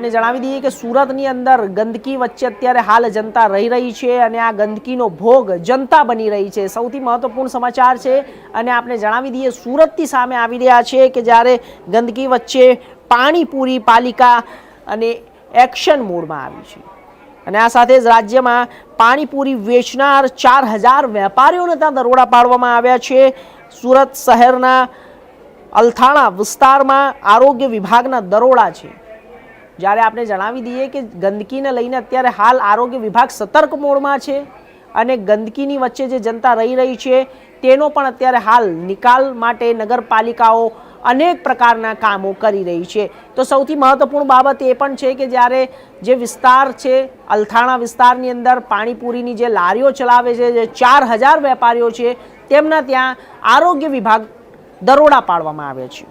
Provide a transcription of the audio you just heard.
आपने जणावी दीए कि सूरतनी अंदर गंदकी वच्चे अत्यारे हाल जनता रही रही छे अने आ गंदकीनो भोग जनता बनी रही छे। सौथी महत्वपूर्ण समाचार छे अने आपने जणावी दीए सूरतथी सामे आवी रह्या छे कि ज्यारे गंदकी वच्चे पाणीपुरी पालिका अने एक्शन मोडमां आवी छे अने आ साथे ज राज्यमां पाणीपुरी वेचनार 4000 वेपारीओने त्यां दरोड़ा पाडवामां आव्या छे। सूरत शहेरना अल्थाणा विस्तारमां आरोग्य विभागना दरोड़ा छे। ज्यारे आपने जणावी दीए कि गंदकीने लईने अत्यारे हाल आरोग्य विभाग सतर्क मोडमां छे अने गंदकीनी वच्चे जे जनता रही रही छे तेनो पण अत्यारे हाल निकाल माटे नगरपालिकाओ अनेक प्रकारना कामो करी रही छे। तो सौथी महत्वपूर्ण बाबत ए पण छे कि ज्यारे जे विस्तार छे अल्थाणा विस्तारनी अंदर पाणीपुरीनी जे लारीओ चलावे छे जे 4000 वेपारीओ छे तेमना त्यां आरोग्य विभाग दरोड़ा पाडवामां आवे छे।